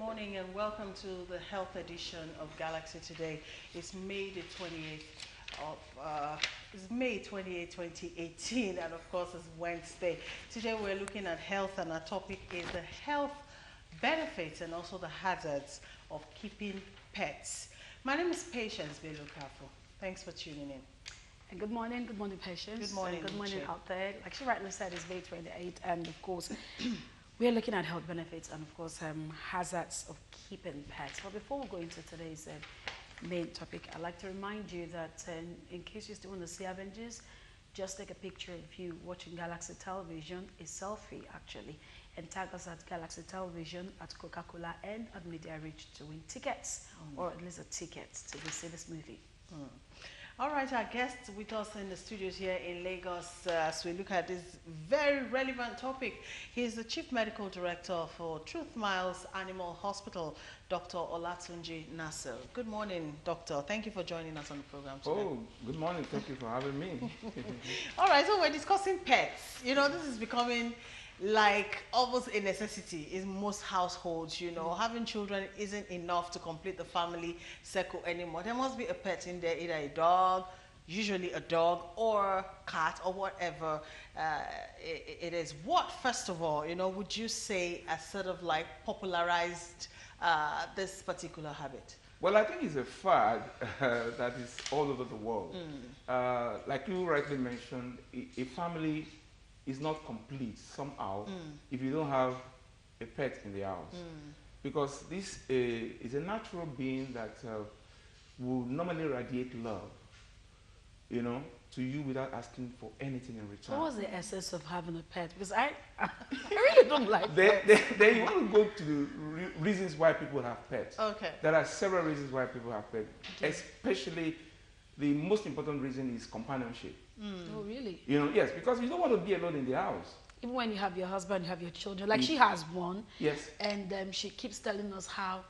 morning and welcome to the health edition of Galaxy Today. It's May the 28th it's May 28, 2018, and of course it's Wednesday. Today we're looking at health, and our topic is the health benefits and also the hazards of keeping pets. My name is Patience Bello-Kafo. Thanks for tuning in. And good morning, Patience. Good morning, and good morning Uche. out there. Like she rightly said, it's May 28, and of course, we're looking at health benefits and of course, hazards of keeping pets. But before we go into today's main topic, I'd like to remind you that in case you still want to see Avengers, just take a picture of you watching Galaxy Television, a selfie actually, and tag us at Galaxy Television, at Coca-Cola, and at Media Reach to win tickets, or at least a ticket to go see this movie. All right, our guest with us in the studios here in Lagos as we look at this very relevant topic. He is the Chief Medical Director for Truth Miles Animal Hospital, Dr. Olatunji Nasir. Good morning, Doctor. Thank you for joining us on the program today. Oh, good morning. Thank you for having me. All right, so we're discussing pets. You know, this is becoming like almost a necessity in most households. You know, having children isn't enough to complete the family circle anymore. There must be a pet in there, either a dog, usually a dog, or cat, or whatever it is. What, first of all, you know, would you say has sort of like popularized this particular habit? Well, I think it's a fad that is all over the world. Like you rightly mentioned, a family is not complete somehow if you don't have a pet in the house. Because this is a natural being that will normally radiate love, you know, to you without asking for anything in return. What was the essence of having a pet? Because I really don't like pets. Then you want to go to the reasons why people have pets. Okay. There are several reasons why people have pets, especially the most important reason is companionship. Oh, really? You know, yes, because you don't want to be alone in the house. Even when you have your husband, you have your children. Like she has one. Yes. And she keeps telling us how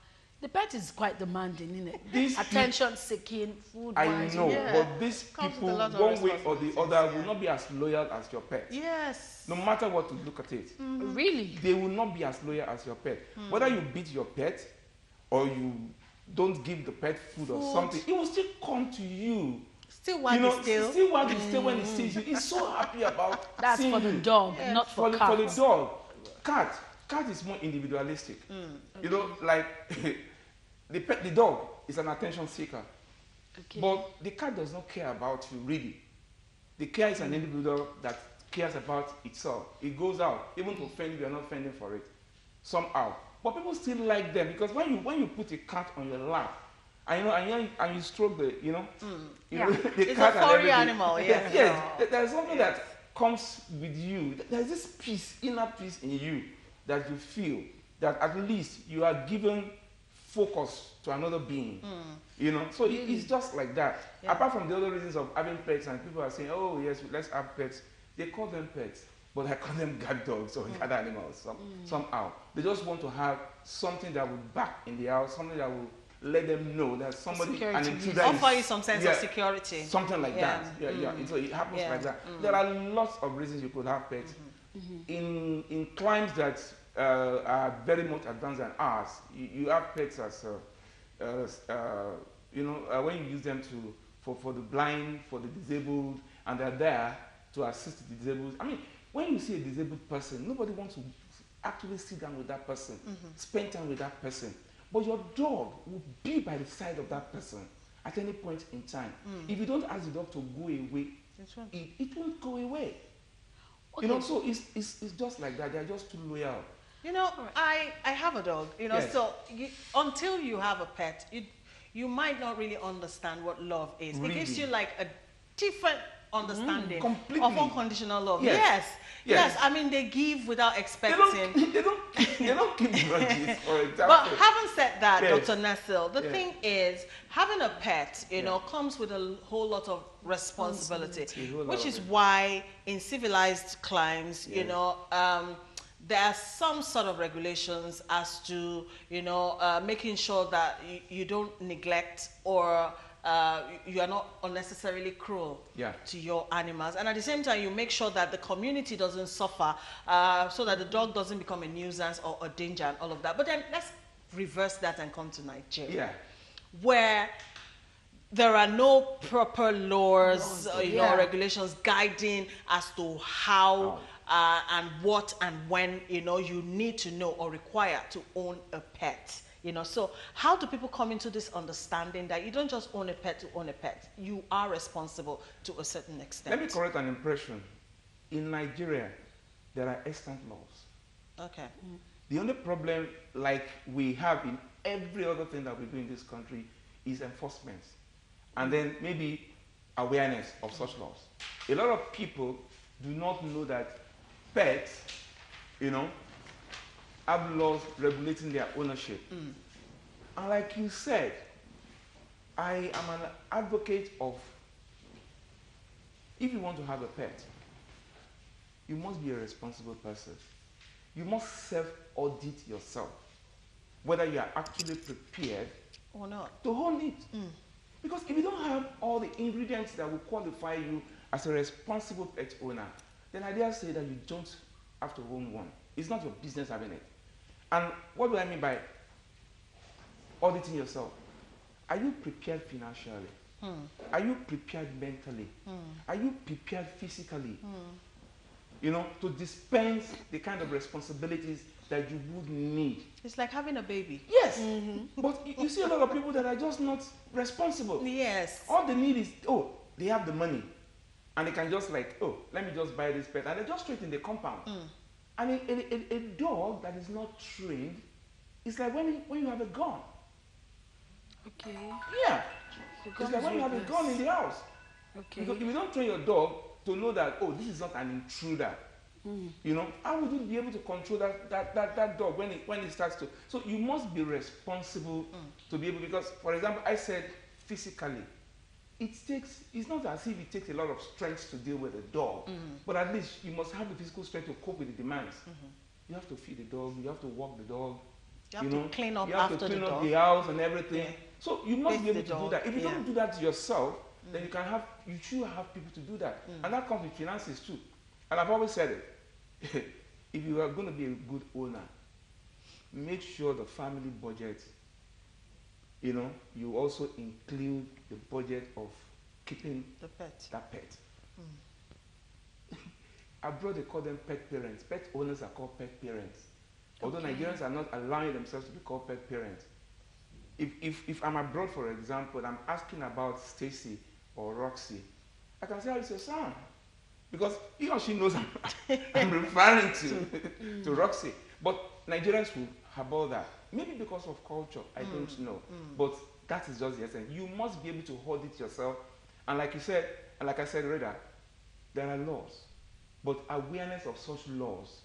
the pet is quite demanding, isn't it? These Attention seeking, food I wise. know, Yeah. but these Comes with people, a lot of one way or the responsibilities, other, yeah. will not be as loyal as your pet. Yes. No matter what you look at it, Really? they will not be as loyal as your pet. Whether you beat your pet or you don't give the pet food or something, it will still come to you. Still wag his tail. Still wag his tail when he sees you. He's so happy about That's seeing for the you. dog, Yeah. not for For cats. the dog. Cat is more individualistic. You know, like the dog is an attention seeker. Okay. But the cat does not care about you, really. The cat is an individual that cares about itself. It goes out, even to fend if you are not fending for it, somehow. But people still like them because when you put a cat on your lap, and you stroke the, you know, Yeah. the It's cat a and furry everything. animal, yeah. Yes, there's something that comes with you. There's this peace, inner peace in you that you feel that at least you are given focus to another being. You know, so it's just like that. Yeah. Apart from the other reasons of having pets, and people are saying, oh yes, let's have pets. They call them pets, but I call them guard dogs or guard animals somehow. They just want to have something that will back in the house, something that will let them know that somebody, Security an reasons. intruder is- Offer you some sense of yeah, security. something like Yeah. that. Yeah. So it happens Yeah. like that. There are lots of reasons you could have pets. In climes that are very much advanced than ours, you have pets as you know, when you use them for the blind, for the disabled, and they're there to assist the disabled. I mean, when you see a disabled person, nobody wants to actually sit down with that person, spend time with that person. But your dog will be by the side of that person at any point in time. If you don't ask the dog to go away, it won't go away. Okay. You know, so it's just like that. They're just too loyal. You know, I have a dog, you know, Yes. so until you have a pet, you might not really understand what love is. It gives Really? you like a different understanding completely. of unconditional love. Yes. Yes. Yes. I mean, they give without They expecting. don't keep grudges, for example. But having said that, Yes. Dr. Nassil, the Yes. thing is, having a pet, you Yeah. know, comes with a whole lot of responsibility, A whole lot which of is it. why in civilized climes, you Yes. know, there are some sort of regulations as to, you know, making sure that you don't neglect or you are not unnecessarily cruel to your animals, and at the same time you make sure that the community doesn't suffer, so that the dog doesn't become a nuisance or a danger and all of that. But then let's reverse that and come to Nigeria, Yeah. where there are no proper laws, Yeah. regulations guiding as to how and what and when, you need to know or require to own a pet. So how do people come into this understanding that you don't just own a pet to own a pet? You are responsible to a certain extent. Let me correct an impression. In Nigeria, there are extant laws. Okay. The only problem, like we have in every other thing that we do in this country, is enforcement. And then maybe awareness of such laws. A lot of people do not know that pets, have laws regulating their ownership. And like you said, I am an advocate of, if you want to have a pet, you must be a responsible person. You must self-audit yourself, whether you are actually prepared Or not. to own it. Because if you don't have all the ingredients that will qualify you as a responsible pet owner, then I dare say that you don't have to own one. It's not your business having it. And what do I mean by auditing yourself? Are you prepared financially? Are you prepared mentally? Are you prepared physically? To dispense the kind of responsibilities that you would need. It's like having a baby. Yes. But you see a lot of people that are just not responsible. Yes. All they need is, they have the money. And they can just let me just buy this pet. And they just straight in the compound. And a dog that is not trained is like when you have a gun. Okay. Yeah. It's like when you have a gun in the house. Okay. Because if you don't train your dog to know that, this is not an intruder, how would you be able to control that dog when it starts to? So you must be responsible to be able, because, for example, I said physically, it's not as if it takes a lot of strength to deal with a dog, but at least you must have the physical strength to cope with the demands. You have to feed the dog, you have to walk the dog, You have to clean up you have after to clean the up dog. the house and everything. Yeah. So you must be Bathe able the to do dog, that. If you yeah. don't do that yourself, then you should have people to do that. And that comes with finances too. And I've always said it. If you are going to be a good owner, make sure the family budget, you also include the budget of keeping The pet. that pet. Abroad they call them pet parents. Pet owners are called pet parents. Although Nigerians are not allowing themselves to be called pet parents. If I'm abroad, for example, and I'm asking about Stacy or Roxy, I can say, it's your son. Because he or she knows I'm referring to Roxy. But Nigerians will have all that. Maybe because of culture, I don't know. But that is just the essence. You must be able to hold it yourself. And like you said, and like I said earlier, there are laws. But awareness of such laws,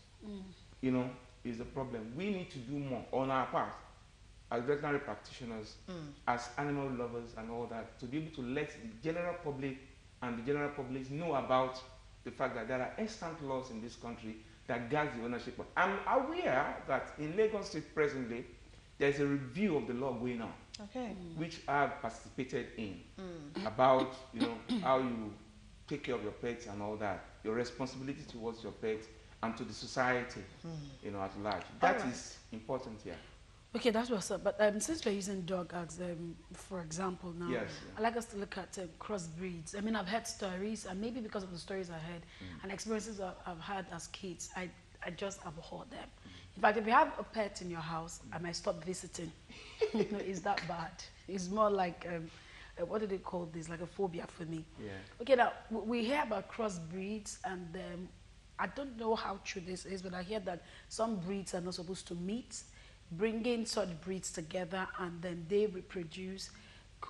is the problem. We need to do more on our part as veterinary practitioners, as animal lovers and all that, to be able to let the general public and the general public know about the fact that there are extant laws in this country that guard the ownership. I'm aware that in Lagos State presently, there's a review of the law going on, which I've participated in, about how you take care of your pets and all that, your responsibility towards your pets and to the society, at large. That is important here. Okay, that's what's up. But since we're using dog as, for example, now, Yes, I like us to look at crossbreeds. I mean, I've heard stories, and maybe because of the stories I heard and experiences I've had as kids, I just abhor them. In fact, if you have a pet in your house, I might stop visiting. It's that bad. It's more like, what do they call this? Like a phobia for me. Yeah. Okay, now, we hear about crossbreeds, and I don't know how true this is, but I hear that some breeds are not supposed to meet. Bringing such breeds together and then they reproduce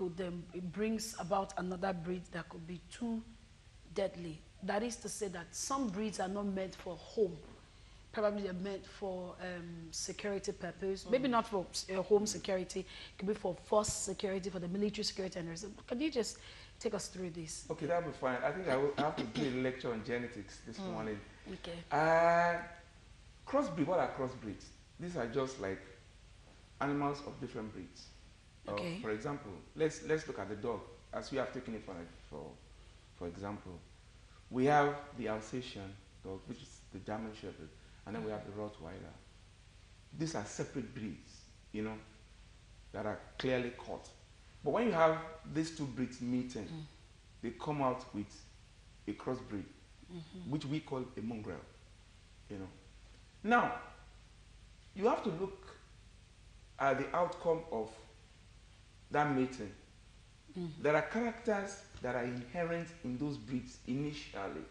it brings about another breed that could be too deadly. That is to say that some breeds are not meant for home. Probably they're meant for security purpose. Maybe not for home security. It could be for force security, for the military security. And can you just take us through this? Okay, that'll be fine. I think I have to do a lecture on genetics this morning. Okay. Crossbreed, what are crossbreeds? These are just like animals of different breeds. Okay. For example, let's look at the dog, as we have taken it for example. We have the Alsatian dog, which is the German Shepherd, and then we have the Rottweiler. These are separate breeds. that are clearly cut. But when you have these two breeds meeting, they come out with a crossbreed, which we call a mongrel. Now, you have to look at the outcome of that mating. There are characters that are inherent in those breeds initially,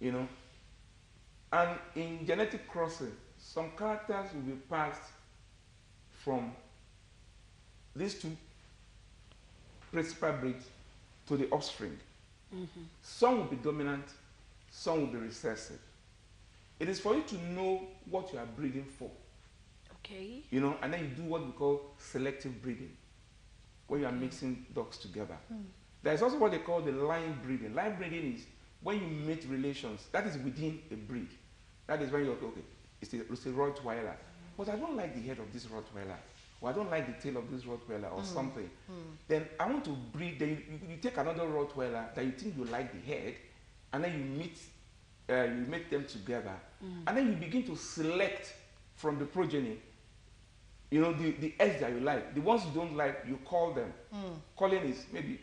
and in genetic crossing, some characters will be passed from these two principal breeds to the offspring. Some will be dominant, some will be recessive. It is for you to know what you are breeding for. Okay. And then you do what we call selective breeding, when you are mixing dogs together. There is also what they call the line breeding. Line breeding is when you mate relations, that is within a breed. That is when you're, okay, it's a Rottweiler. But I don't like the head of this Rottweiler, or I don't like the tail of this Rottweiler, or something. Then I want to breed, then you take another Rottweiler that you think you like the head, and then you make them together, and then you begin to select from the progeny, the eggs that you like. The ones you don't like, you call them. Calling is maybe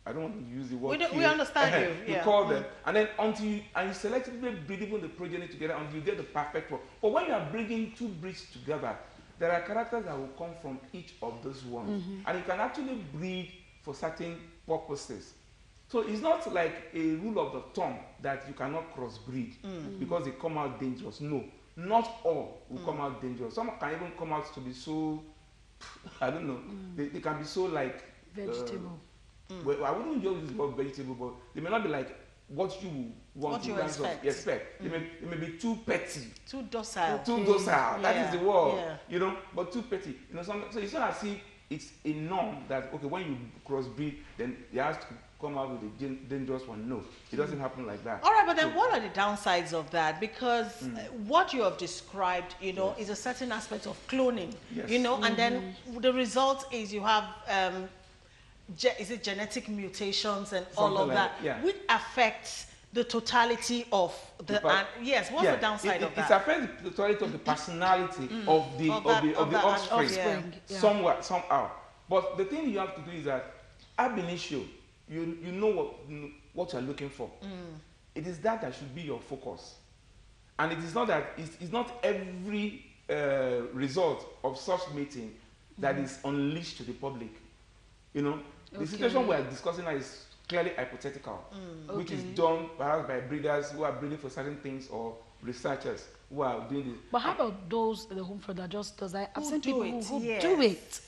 I don't want to use the word. We understand you. You call them, and then until you selectively breed even the progeny together until you get the perfect one. But when you are bringing two breeds together, there are characters that will come from each of those ones, and you can actually breed for certain purposes. So it's not like a rule of the thumb that you cannot crossbreed because they come out dangerous. No, not all will come out dangerous. Some can even come out to be so, I don't know, they can be so like vegetable. Well, I wouldn't use the word vegetable, but they may not be like what you want in terms of expect. They may be too petty, too docile. Too docile. That is the word. But too petty. So it's not as if it's a norm that okay, when you crossbreed, then it has to come out with a dangerous one. No, it doesn't happen like that. All right, but then what are the downsides of that? Because what you have described, is a certain aspect of cloning, and then the result is you have, is it genetic mutations and all of that, which affects the totality of the, what's the downside of that? It affects the totality of the personality of the offspring, somehow. But the thing you have to do is that ab initio, you know what you're looking for. It is that should be your focus, and it is not that it's not every result of such mating that is unleashed to the public. The situation we are discussing now is clearly hypothetical, which is done perhaps by breeders who are breeding for certain things or researchers who are doing this. But how about those in the home front that just does that? I've seen people who Yes. do it.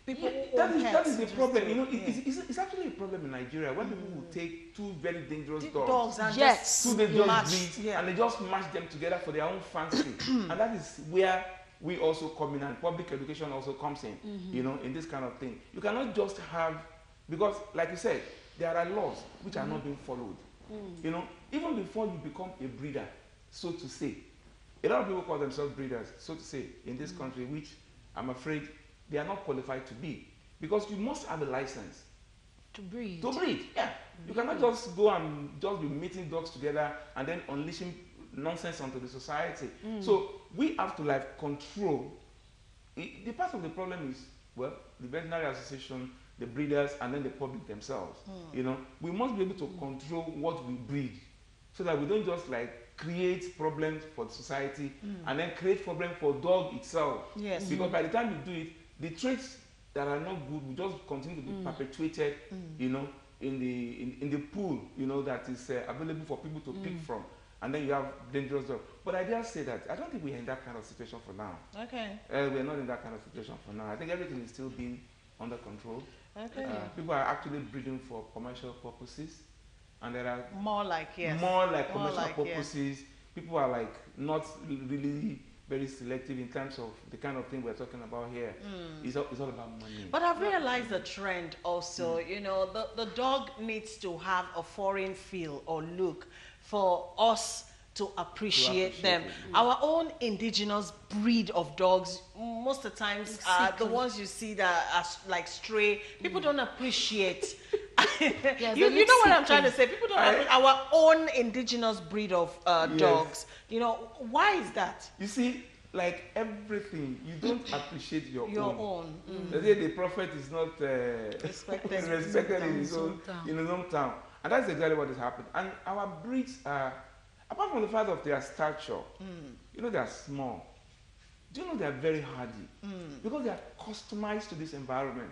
People that is the problem. It's actually a problem in Nigeria when people will take two very dangerous dogs and two dangerous match, breeds, and they just mash them together for their own fancy. And that is where we also come in, and public education also comes in, in this kind of thing. You cannot just have, because like you said, there are laws which are not being followed. Even before you become a breeder, so to say, a lot of people call themselves breeders, so to say, in this country, which I'm afraid they are not qualified to be, because you must have a license to breed. You cannot just go and just be meeting dogs together and then unleashing nonsense onto the society. So we have to control. The part of the problem is, well, the veterinary association, the breeders, and then the public themselves. We must be able to control what we breed, so that we don't just create problems for the society and then create problems for dog itself. Yes. Because by the time you do it, the traits that are not good will just continue to be perpetuated, in the pool, that is available for people to pick from, and then you have dangerous dogs. But I just say that I don't think we're in that kind of situation for now. Okay. We're not in that kind of situation for now. I think everything is still being under control. Okay. People are actually breeding for commercial purposes, and there are more like commercial purposes. People are not really very selective in terms of the kind of thing we're talking about here. It's all about money. But I've realized the trend also. The dog needs to have a foreign feel or look for us to appreciate them. Our own indigenous breed of dogs, most of the times, the ones you see that are stray, people don't appreciate. You know what I'm trying to say? People don't appreciate our own indigenous breed of dogs. Why is that? You see, like everything, you don't appreciate your own. Mm. The day the prophet is not Respected in his own hometown. And that's exactly what has happened. And our breeds are, apart from the fact of their stature, you know, they are small. Do you know they are very hardy? Because they are customized to this environment.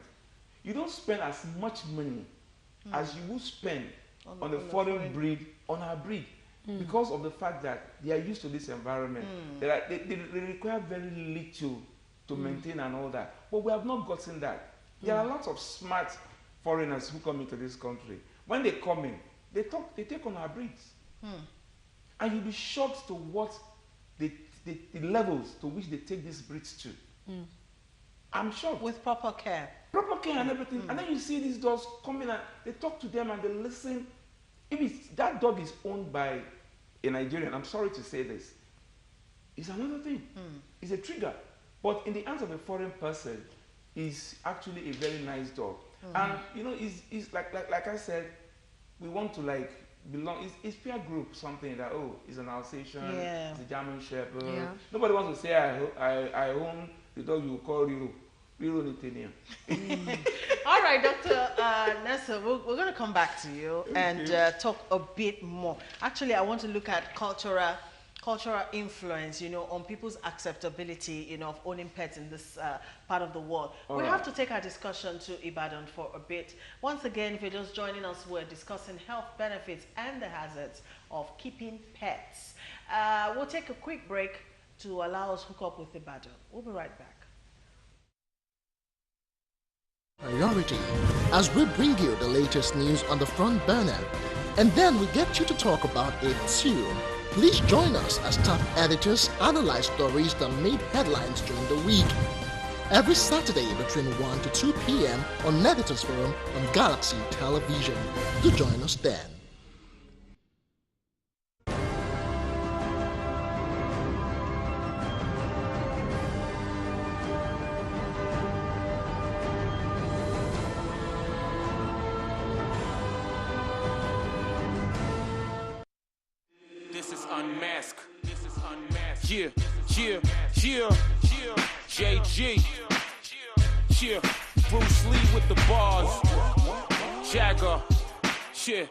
You don't spend as much money as you would spend on a foreign breed, on our breed. Because of the fact that they are used to this environment. They require very little to maintain and all that. But we have not gotten that. There are lots of smart foreigners who come into this country. When they come in, they take on our breeds. And you'll be shocked to what the levels to which they take these breeds to. I'm shocked. With proper care. Proper care and everything. And then you see these dogs come in and they talk to them and they listen. If that dog is owned by a Nigerian, I'm sorry to say this, it's another thing. It's a trigger. But in the hands of a foreign person, it's actually a very nice dog. And you know, it's like I said, we want to like belong. It's peer group something that it's an Alsatian, it's a German Shepherd. Yeah. Nobody wants to say I own the dog you call Riro. All right, Dr. Nessa, we're going to come back to you and talk a bit more. Actually, I want to look at cultural influence, you know, on people's acceptability, you know, of owning pets in this part of the world. We have to take our discussion to Ibadan for a bit. Once again, if you're just joining us, we're discussing health benefits and the hazards of keeping pets. We'll take a quick break to allow us to hook up with Ibadan. We'll be right back. Priority as we bring you the latest news on the front burner, and then we get you to talk about it too. Please join us as top editors analyze stories that made headlines during the week. Every Saturday between 1 to 2 p.m. on Editors Forum on Galaxy Television. Do join us then. Yeah, JG, yeah, Bruce Lee with the bars, Jagger, yeah,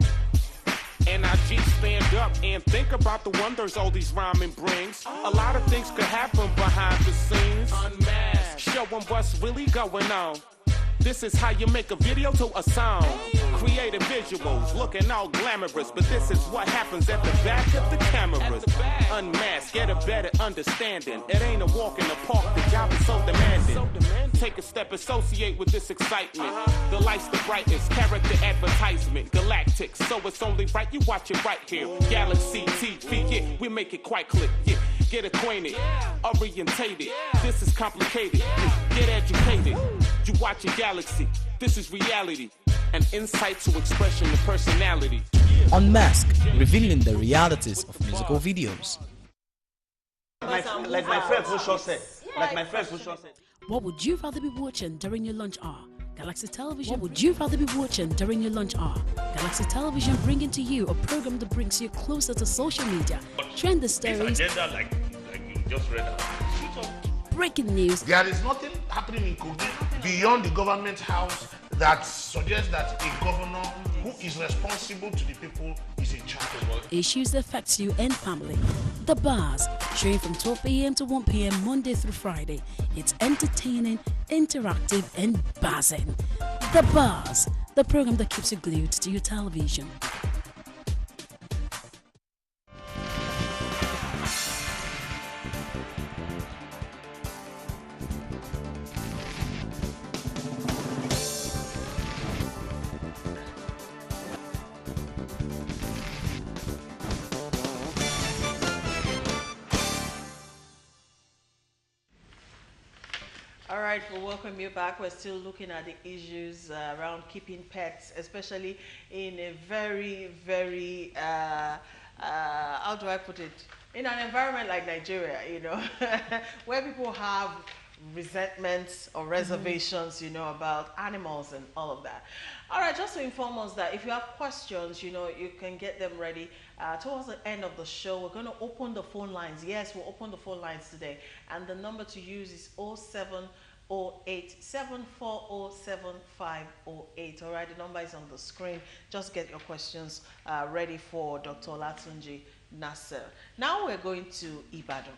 NIG stand up and think about the wonders all these rhyming brings. A lot of things could happen behind the scenes. Unmasked, show them what's really going on. This is how you make a video to a song. Creative visuals, looking all glamorous, but this is what happens at the back of the cameras. Unmasked, get a better understanding. It ain't a walk in the park, the job is so demanding. Take a step, associate with this excitement. The light's the brightest, character advertisement. Galactic, so it's only right you watch it right here. Galaxy TV, yeah, we make it quite clear, yeah. Get acquainted, orientated. This is complicated, get educated. You watch a Galaxy, this is reality. An insight to expression and personality. Unmasked, revealing the realities of musical videos. Like my friend Pusho said. What would you rather be watching during your lunch hour? Galaxy Television. What would you rather be watching during your lunch hour? Galaxy Television bringing to you a program that brings you closer to social media, trend stories, agenda like you just read out. breaking news. There is nothing happening in Kogi beyond the government house that suggests that a governor who is responsible to the people is in charge. Issues that affect you and family. The Bars, showing from 12 a.m. to 1 p.m. Monday through Friday. It's entertaining, interactive, and buzzing. The Bars, the program that keeps you glued to your television. All right, we'll welcome you back. We're still looking at the issues around keeping pets, especially in a very, very, how do I put it? In an environment like Nigeria, you know, where people have resentments or reservations, you know, about animals and all of that. All right, just to inform us that if you have questions, you know, you can get them ready. Towards the end of the show, we're going to open the phone lines. Yes, we'll open the phone lines today. And the number to use is 0708 740 7508. All right, the number is on the screen. Just get your questions ready for Dr. Olatunji Nasser. Now we're going to Ibadan.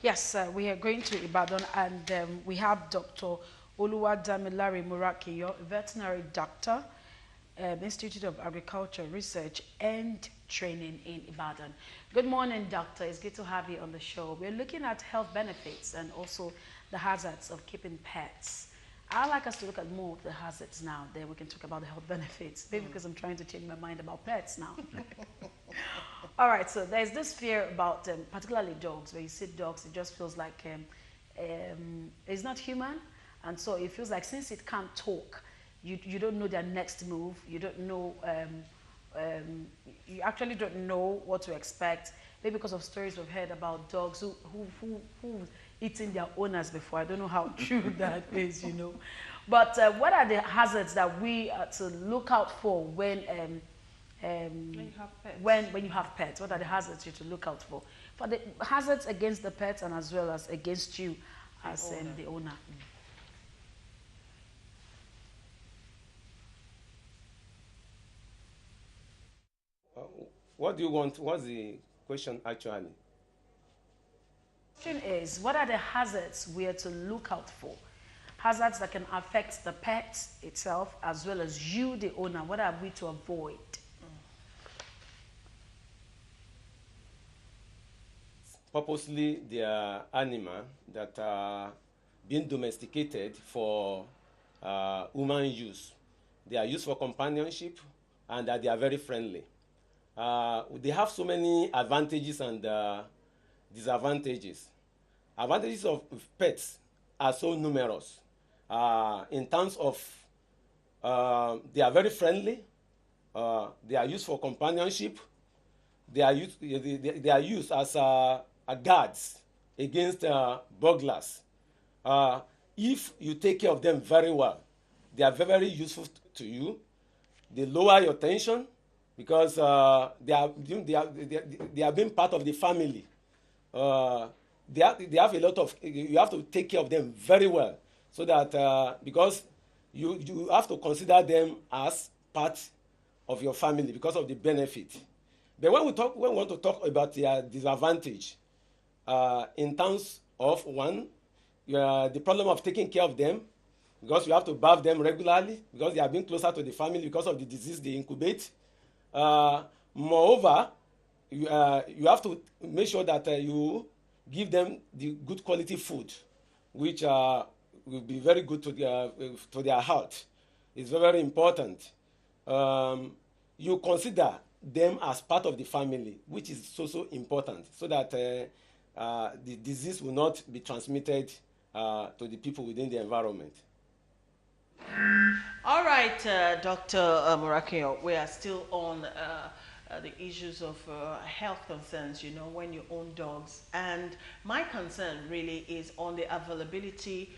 Yes, we are going to Ibadan, and we have Dr. Oluwadamilare Murakiyo, veterinary doctor, Institute of Agriculture Research and Training in Ibadan. Good morning, doctor. It's good to have you on the show. We're looking at health benefits and also the hazards of keeping pets. I'd like us to look at more of the hazards now, then we can talk about the health benefits, maybe because I'm trying to change my mind about pets now. All right, so there's this fear about particularly dogs. When you see dogs, it just feels like it's not human, and so it feels like since it can't talk, you don't know their next move. You don't know, you actually don't know what to expect. Maybe because of stories we've heard about dogs who eating their owners before. I don't know how true that is, you know. But what are the hazards that we are to look out for when you have pets? When you have pets, what are the hazards you to look out for? For the hazards against the pets and as well as against you as the owner. What do you want? What's the question actually? The question is, what are the hazards we are to look out for? Hazards that can affect the pet itself as well as you, the owner. What are we to avoid? Purposely, they are animals that are being domesticated for human use. They are used for companionship, and they are very friendly. They have so many advantages and disadvantages. Advantages of pets are so numerous. In terms of, they are very friendly. They are used for companionship. They are used as guards against burglars. If you take care of them very well, they are very, very useful to you. They lower your tension because they are being part of the family. They have a lot of, you have to take care of them very well so that, because you have to consider them as part of your family because of the benefit. But when we want to talk about their disadvantage, in terms of one, the problem of taking care of them, because you have to bath them regularly, because they are being closer to the family because of the disease they incubate. Moreover, you have to make sure that you give them the good quality food, which will be very good to their health. It's very, very important. You consider them as part of the family, which is so important, so that the disease will not be transmitted to the people within the environment. All right, Dr. Murakiyo, we are still on the issues of health concerns, you know, when you own dogs. And my concern really is on the availability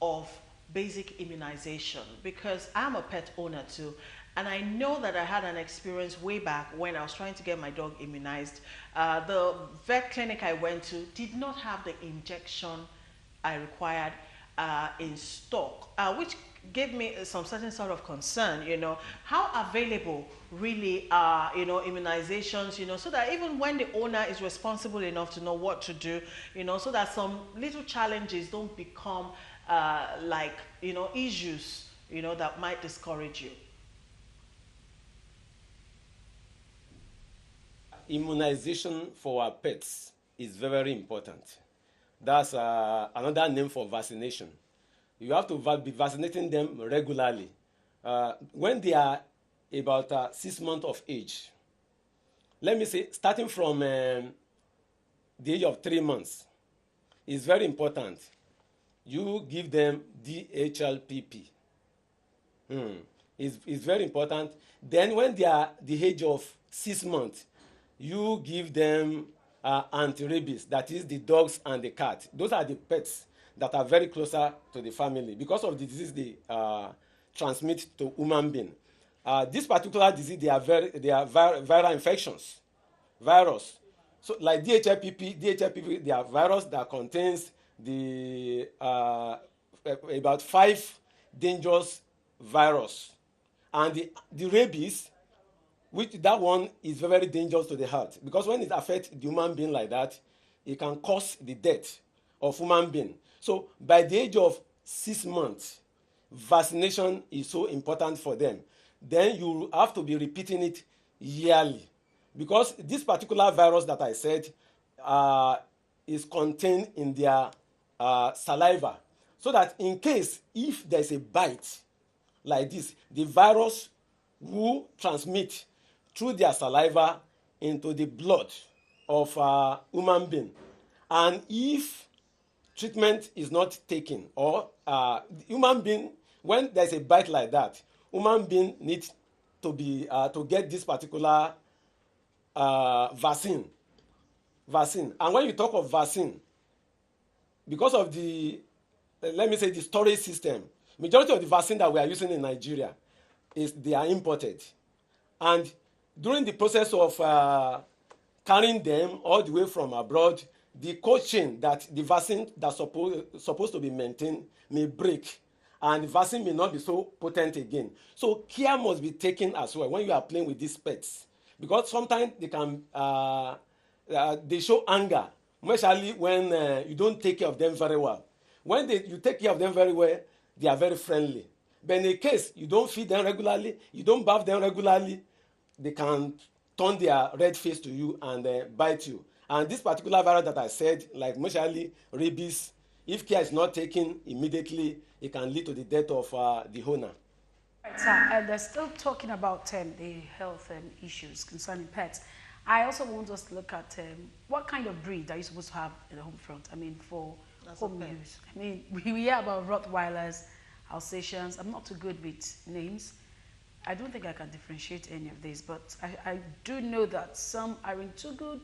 of basic immunization, because I'm a pet owner too. And I know that I had an experience way back when I was trying to get my dog immunized. The vet clinic I went to did not have the injection I required in stock, which gave me some certain sort of concern, you know. How available really are, you know, immunizations, you know, so that even when the owner is responsible enough to know what to do, you know, so that some little challenges don't become like, you know, issues, you know, that might discourage you. Immunization for our pets is very, very important. That's another name for vaccination. You have to be vaccinating them regularly. When they are about 6 months of age, let me say, starting from the age of 3 months, it's very important. You give them DHLPP. It's very important. Then when they are the age of 6 months, you give them anti-rabies, that is the dogs and the cat. Those are the pets that are very closer to the family. Because of the disease they transmit to human being. This particular disease, they are viral infections, virus. So like DHLPP, they are virus that contains the about 5 dangerous virus, and the rabies, which that one is very, very dangerous to the heart, because when it affects the human being like that, it can cause the death of human being. So by the age of 6 months, vaccination is so important for them. Then you have to be repeating it yearly, because this particular virus that I said is contained in their saliva, so that in case if there's a bite like this, the virus will transmit through their saliva into the blood of human being. And if treatment is not taken, or human being, when there's a bite like that, human being needs to be to get this particular vaccine. And when you talk of vaccine, because of the let me say the storage system, majority of the vaccine that we are using in Nigeria they are imported, and during the process of carrying them all the way from abroad, the cold chain that the vaccine that's supposed to be maintained may break, and the vaccine may not be so potent again. So care must be taken as well when you are playing with these pets, because sometimes they can they show anger, especially when you don't take care of them very well. When you take care of them very well, they are very friendly. But in a case you don't feed them regularly, you don't bath them regularly, they can turn their red face to you and bite you. And this particular virus that I said, like mostly rabies, if care is not taken immediately, it can lead to the death of the owner. Right, sir, and they're still talking about the health issues concerning pets. I also want us to look at what kind of breed are you supposed to have in the home front? I mean, for home use. I mean, we hear about Rottweilers, Alsatians. I'm not too good with names. I don't think I can differentiate any of these, but I do know that some are too good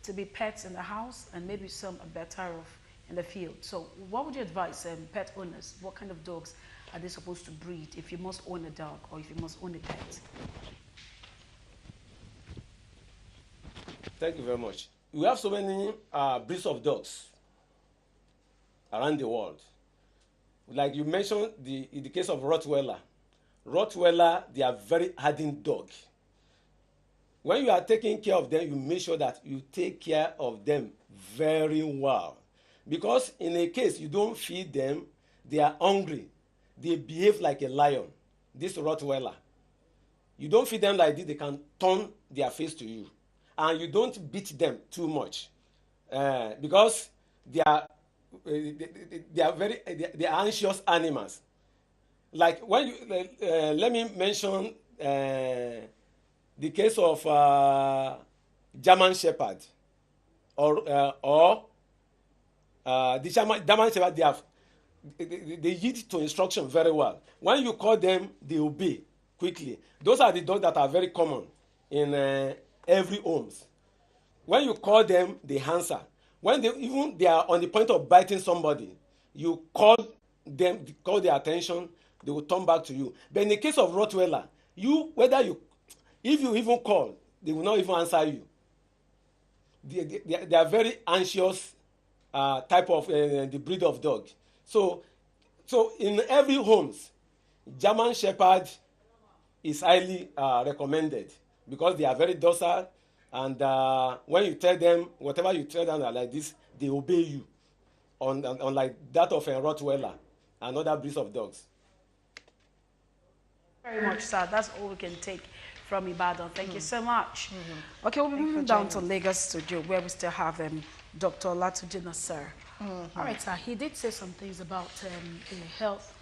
to be pets in the house, and maybe some are better off in the field. So what would you advise pet owners? What kind of dogs are they supposed to breed if you must own a dog or if you must own a pet? Thank you very much. We have so many breeds of dogs around the world. Like you mentioned, in the case of Rottweiler, they are very hardened dogs. When you are taking care of them, you make sure that you take care of them very well. Because in a case you don't feed them, they are hungry. They behave like a lion, this Rottweiler. You don't feed them like this, they can turn their face to you. And you don't beat them too much. Because they are anxious animals. Like when you, let me mention the case of German Shepherd, or the German Shepherd. They yield to instruction very well. When you call them, they obey quickly. Those are the dogs that are very common in every homes. When you call them, they answer. When they are on the point of biting somebody, you call them, call their attention, they will turn back to you. But in the case of Rottweiler, if you even call, they will not even answer you. They are very anxious type of the breed of dog. So in every homes, German Shepherd is highly recommended, because they are very docile, and when you tell them, whatever you tell them like this, they obey you, unlike that of a Rottweiler and other breeds of dogs. Very much, sir. That's all we can take from Ibadan. Thank you so much. Okay, we'll be moving down to Lagos studio, where we still have Dr. Olatunji Nasir. All right, sir. He did say some things about the health